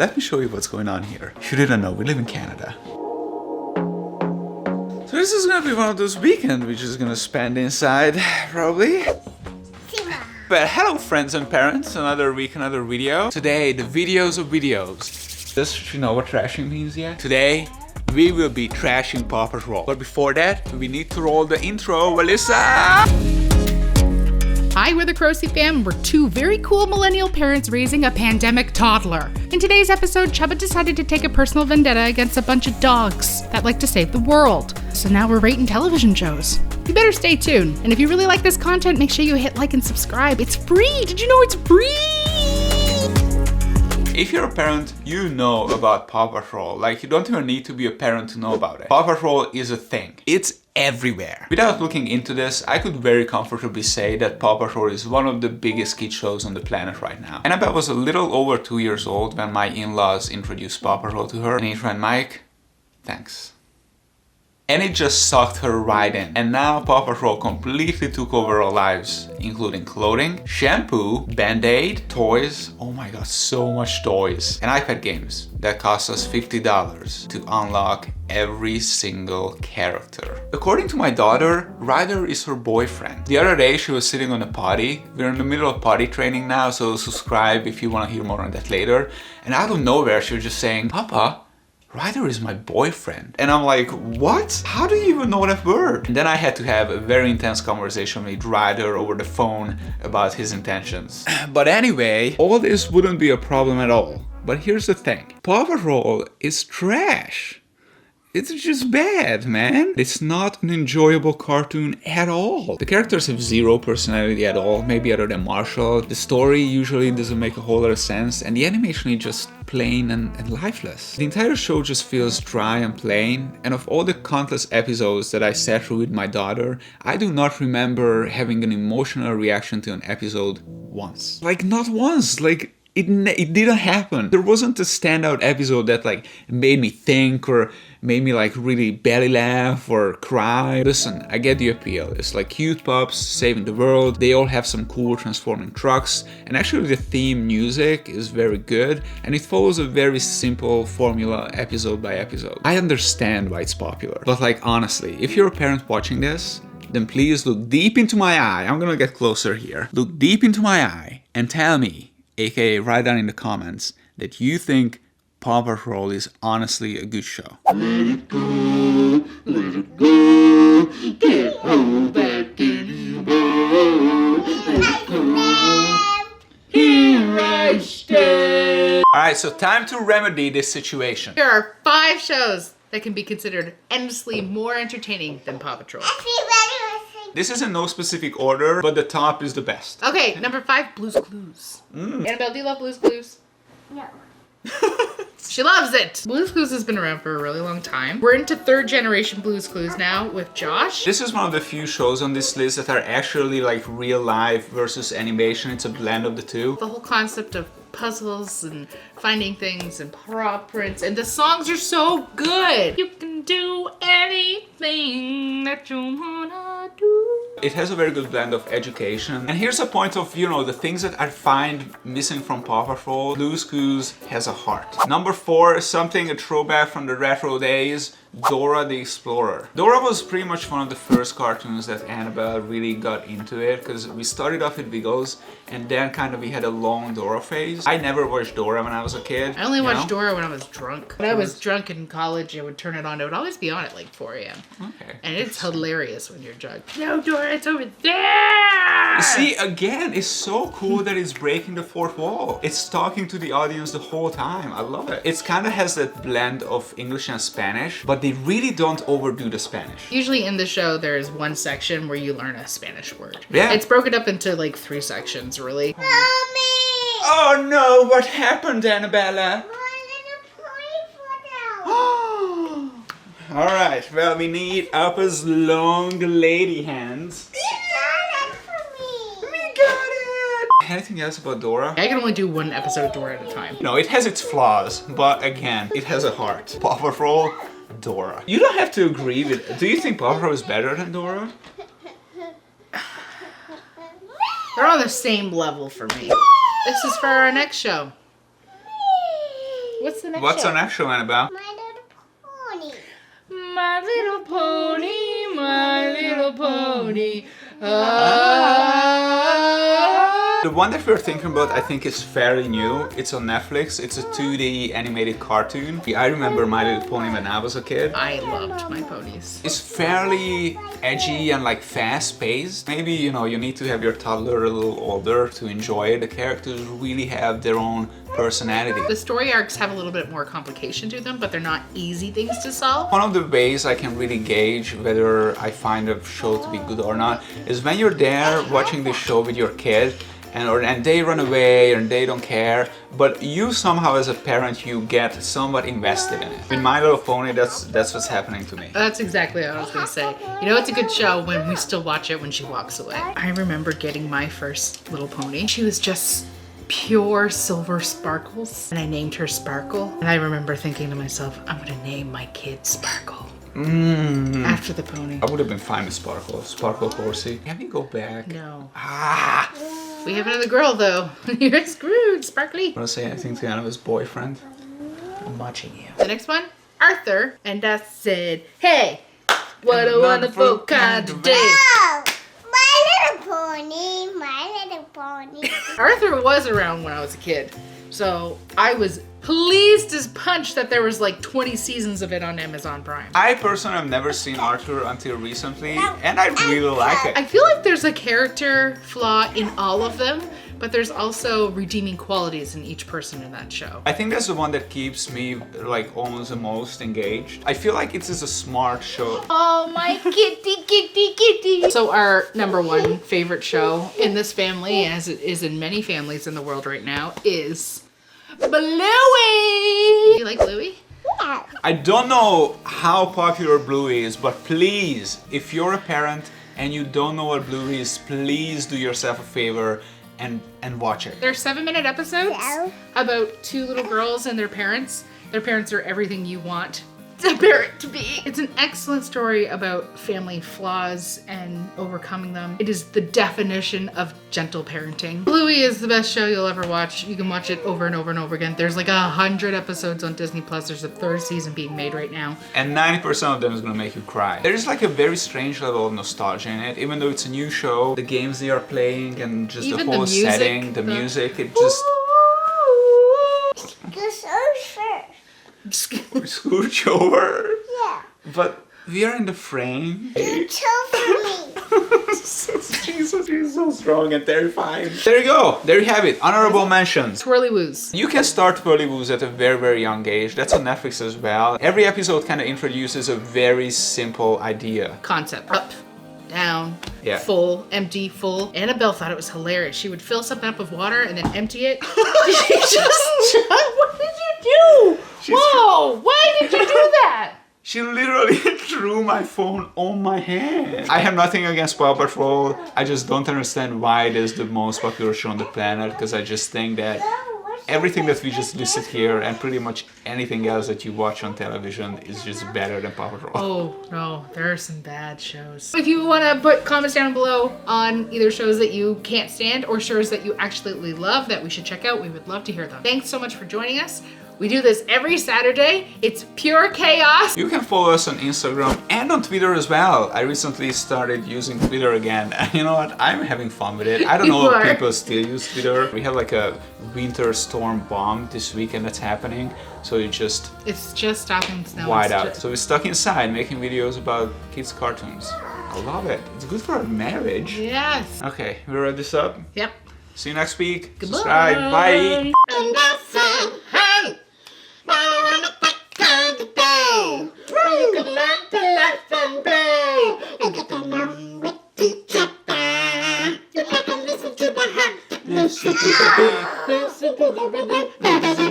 Let me show you what's going on here. If you didn't know, we live in Canada. So this is gonna be one of those weekends we're just gonna spend inside, probably. But hello friends and parents, another week, another video. Today, the videos of videos. Does you know what trashing means yet? Today, we will be trashing Paw Patrol. But before that, we need to roll the intro, Alyssa! Hi, we're the Crocy fam. We're two very cool millennial parents raising a pandemic toddler. In today's episode, Chubba decided to take a personal vendetta against a bunch of dogs that like to save the world. So now we're rating television shows. You better stay tuned. And if you really like this content, make sure you hit like and subscribe. It's free. Did you know it's free? If you're a parent, you know about Paw Patrol. Like, you don't even need to be a parent to know about it. Paw Patrol is a thing. It's everywhere. Without looking into this, I could very comfortably say that Paw Patrol is one of the biggest kid shows on the planet right now. Annabelle was a little over 2 years old when my in-laws introduced Paw Patrol to her. And he went, Mike, thanks. And it just sucked her right in. And now Paw Patrol completely took over our lives, including clothing, shampoo, Band-Aid, toys, oh my god, so much toys, and iPad games that cost us $50 to unlock every single character. According to my daughter, Ryder is her boyfriend. The other day she was sitting on a potty. We're in the middle of potty training now, so subscribe if you want to hear more on that later. And out of nowhere she was just saying, Papa, Ryder is my boyfriend. And I'm like, what? How do you even know that word? And then I had to have a very intense conversation with Ryder over the phone about his intentions. But anyway, all this wouldn't be a problem at all. But here's the thing. Paw Patrol is trash. It's just bad, man. It's not an enjoyable cartoon at all. The characters have zero personality at all, maybe other than Marshall. The story usually doesn't make a whole lot of sense, and the animation is just plain and lifeless. The entire show just feels dry and plain, and of all the countless episodes that I sat through with my daughter, I do not remember having an emotional reaction to an episode once. Like, not once, like, it didn't happen. There wasn't a standout episode that like made me think or made me like really belly laugh or cry. Listen, I get the appeal. It's like cute pups saving the world. They all have some cool transforming trucks. And actually the theme music is very good. And it follows a very simple formula episode by episode. I understand why it's popular. But like honestly, if you're a parent watching this, then please look deep into my eye. I'm gonna get closer here. Look deep into my eye and tell me, aka write down in the comments, that you think Paw Patrol is honestly a good show. Let it go, can't hold back anymore. Let it go, here I stand. Alright, so time to remedy this situation. Here are 5 shows that can be considered endlessly more entertaining than Paw Patrol. This is in no specific order, but the top is the best. Okay, number 5, Blue's Clues. Annabelle, do you love Blue's Clues? No. She loves it! Blue's Clues has been around for a really long time. We're into 3rd generation Blue's Clues now with Josh. This is one of the few shows on this list that are actually like real life versus animation. It's a blend of the two. The whole concept of puzzles and finding things and paw prints, and the songs are so good. You can do anything that you wanna do. It has a very good blend of education. And here's a point of, you know, the things that I find missing from Paw Patrol. Blue's Clues has a heart. Number 4 is something, a throwback from the retro days. Dora the Explorer. Dora was pretty much one of the first cartoons that Annabelle really got into it, because we started off with Wiggles and then kind of we had a long Dora phase. I never watched Dora when I was a kid. I only watched Dora when I was drunk. When I was drunk in college, I would turn it on. It would always be on at like 4 a.m. Okay. And it's hilarious when you're drunk. No, Dora, it's over there! See, again, it's so cool that it's breaking the fourth wall. It's talking to the audience the whole time. I love it. It kind of has that blend of English and Spanish, but they really don't overdo the Spanish. Usually in the show, there is one section where you learn a Spanish word. Yeah. It's broken up into like 3 sections, really. Mommy! Oh no, what happened, Annabella? Alright, well, we need Appa's long lady hands. Anything else about Dora? I can only do 1 episode of Dora at a time. No, it has its flaws, but again, it has a heart. Paw Patrol, Dora. You don't have to agree with... Do you think Paw Patrol is better than Dora? They're on the same level for me. This is for our next show. What's the next What's show? our next show, Annabelle? My Little Pony. My little pony, my little pony. The one that we're thinking about, I think, is fairly new. It's on Netflix. It's a 2D animated cartoon. I remember My Little Pony when I was a kid. I loved my ponies. It's fairly edgy and like fast-paced. Maybe, you know, you need to have your toddler a little older to enjoy it. The characters really have their own personality. The story arcs have a little bit more complication to them, but they're not easy things to solve. One of the ways I can really gauge whether I find a show to be good or not is when you're there watching this show with your kid and they run away and they don't care, but you somehow as a parent, you get somewhat invested in it. With My Little Pony, that's what's happening to me. That's exactly what I was gonna say. You know, it's a good show when we still watch it when she walks away. I remember getting my first little pony. She was just pure silver sparkles, and I named her Sparkle. And I remember thinking to myself, I'm gonna name my kid Sparkle. After the pony. I would have been fine with Sparkle. Sparkle Horsey. Can we go back? No. Ah! We have another girl though. You're screwed, Sparkly. Want to say anything to Anna's boyfriend? I'm watching you. The next one, Arthur. And I said, hey, what a wonderful kind of day. Oh, My Little Pony. My Little Pony. Arthur was around when I was a kid. So I was pleased as punch that there was like 20 seasons of it on Amazon Prime. I personally have never seen Arthur until recently, and I really like it. I feel like there's a character flaw in all of them, but there's also redeeming qualities in each person in that show. I think that's the one that keeps me like almost the most engaged. I feel like it's just a smart show. Oh, my kitty, kitty, kitty. So our number one favorite show in this family, as it is in many families in the world right now, is Bluey. You like Bluey? Yeah. I don't know how popular Bluey is, but please, if you're a parent and you don't know what Bluey is, please do yourself a favor and watch it. They're 7-minute episodes Yeah. about two little girls and their parents. Their parents are everything you want a parent to be. It's an excellent story about family flaws and overcoming them. It is the definition of gentle parenting. Bluey is the best show you'll ever watch. You can watch it over and over and over again. There's like 100 episodes on Disney Plus. There's a 3rd season being made right now. And 90% of them is gonna make you cry. There's like a very strange level of nostalgia in it, even though it's a new show. The games they are playing and just Even the the whole music, setting, the the- music, it just The surfer. scooch over. Yeah. But we are in the frame. Chill for me. Jesus, he's so strong and terrifying. There you go. There you have it. Honorable mentions. Twirly Woos. You can start Twirly Woos at a very, very young age. That's on Netflix as well. Every episode kind of introduces a very simple idea. Concept. Up, down, Yeah. full, empty, full. Annabelle thought it was hilarious. She would fill something up with water and then empty it. She just, what did you do? Whoa, why did you do that? She literally threw my phone on my hand. I have nothing against Paw Patrol. I just don't understand why it is the most popular show on the planet, because I just think that everything that we just listed here and pretty much anything else that you watch on television is just better than Paw Patrol. Oh, no, there are some bad shows. If you want to put comments down below on either shows that you can't stand or shows that you absolutely love that we should check out, we would love to hear them. Thanks so much for joining us. We do this every Saturday. It's pure chaos. You can follow us on Instagram and on Twitter as well. I recently started using Twitter again, and you know what? I'm having fun with it. I don't know You if are. people still use Twitter. We have like a winter storm bomb this weekend that's happening, so you just It's just stopping snow. wide It's out. just- So we're stuck inside making videos about kids' cartoons. I love it. It's good for a marriage. Yes. Okay, we wrap this up. Yep. See you next week. Goodbye. Subscribe. Bye. And I said, hey, now on a kind of day, where you can learn to laugh and play, and get along with each other. You can listen to the hat, listen to the beat, listen to the rhythm.